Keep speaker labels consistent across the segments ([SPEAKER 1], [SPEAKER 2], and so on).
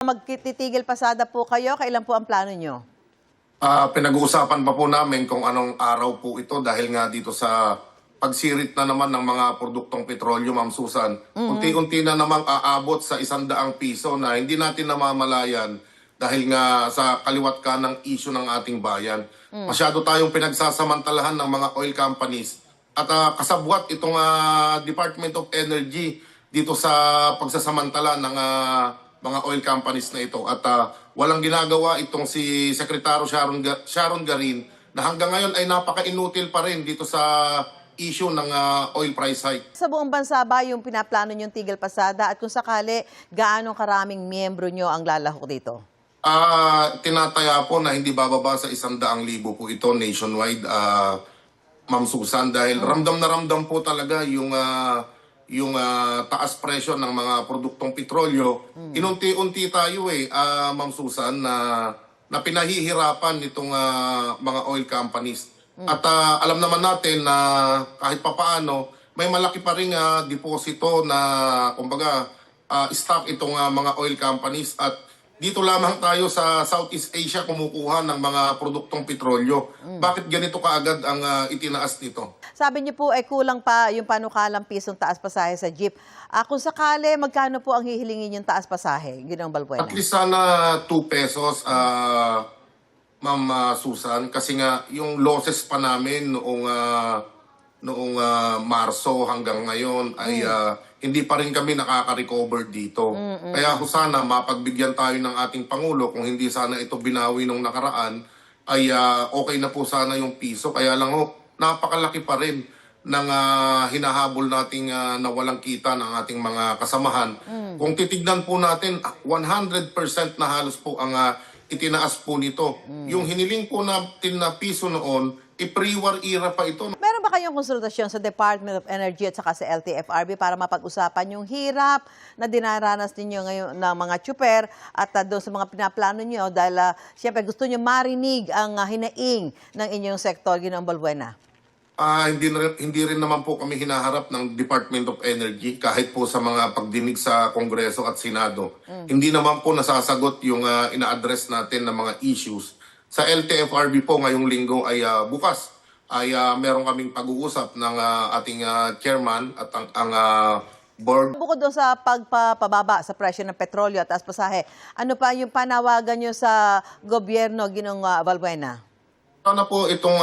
[SPEAKER 1] Magtitigil pasada po kayo, kailan po ang plano nyo?
[SPEAKER 2] Pinag-uusapan pa po namin kung anong araw po ito dahil nga dito sa pagsirit na naman ng mga produktong petrolyo, Ma'am Susan. Unti-unti na namang aabot sa 100 piso na hindi natin namamalayan dahil nga sa kaliwat ka ng issue ng ating bayan. Masyado tayong pinagsasamantalahan ng mga oil companies at kasabwat itong Department of Energy dito sa pagsasamantala ng mga oil companies na ito at walang ginagawa itong si Secretary Sharon Garin na hanggang ngayon ay napaka-inutil pa rin dito sa issue ng oil price hike.
[SPEAKER 1] Sa buong bansa ba yung pinaplano nyong tigil pasada at kung sakali, gaano karaming miyembro nyo ang lalahok dito?
[SPEAKER 2] Tinataya po na hindi bababa sa 100,000 po ito nationwide, Ma'am Susan, dahil ramdam na ramdam po talaga yung taas presyo ng mga produktong petrolyo. Inunti-unti tayo Ma'am Susan, na pinahihirapan nitong mga oil companies. At alam naman natin na kahit papaano, may malaki pa rin deposito na kumbaga stock itong mga oil companies at dito lamang tayo sa Southeast Asia kumukuha ng mga produktong petrolyo. Bakit ganito kaagad ang itinaas nito?
[SPEAKER 1] Sabi niyo po ay kulang pa yung panukalang pisong taas pasahe sa jeep. Kung sakali, magkano po ang hihilingin yung taas pasahe? Ginoong Balbuena.
[SPEAKER 2] At least sana 2 pesos, Ma'am Susan, kasi nga yung losses pa namin noong Marso hanggang ngayon ay hindi pa rin kami nakaka-recover dito. Kaya sana mapagbigyan tayo ng ating Pangulo, kung hindi sana ito binawi nung nakaraan, ay okay na po sana yung piso. Kaya lang napakalaki pa rin ng hinahabol nating nawalang kita ng ating mga kasamahan. Kung titignan po natin, 100% na halos po ang itinaas po nito. Yung hiniling po natin na piso noon, pre-war era pa ito.
[SPEAKER 1] Meron ba kayong konsultasyon sa Department of Energy at saka sa LTFRB para mapag-usapan yung hirap na dinaranas ninyo ngayon ng mga tsuper at doon sa mga pinaplano nyo dahil siyempre gusto nyo marinig ang hinaing ng inyong sektor, Ginoong Balbuena?
[SPEAKER 2] Hindi rin naman po kami hinaharap ng Department of Energy kahit po sa mga pagdinig sa Kongreso at Senado. Hindi naman po nasasagot yung ina-address natin na mga issues. Sa LTFRB po ngayong linggo ay bukas ay meron kaming pag-uusap ng ating chairman at ang board.
[SPEAKER 1] Bukod doon sa pagpapababa sa presyo ng petrolyo at taas pasahe, ano pa yung panawagan nyo sa gobyerno, Ginoong Balbuena?
[SPEAKER 2] Sana po itong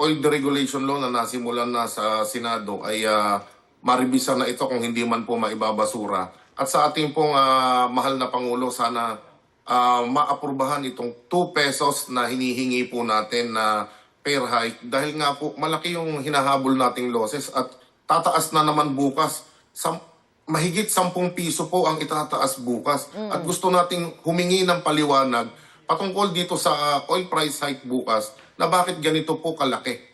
[SPEAKER 2] oil deregulation law na nasimulan na sa Senado ay maribisa na ito kung hindi man po maibabasura. At sa ating pong mahal na Pangulo, sana maaprubahan itong 2 pesos na hinihingi po natin na fair hike dahil nga po malaki yung hinahabol nating losses at tataas na naman bukas. Mahigit 10 piso po ang itataas bukas. At gusto nating humingi ng paliwanag patungkol dito sa oil price hike bukas na bakit ganito po kalaki.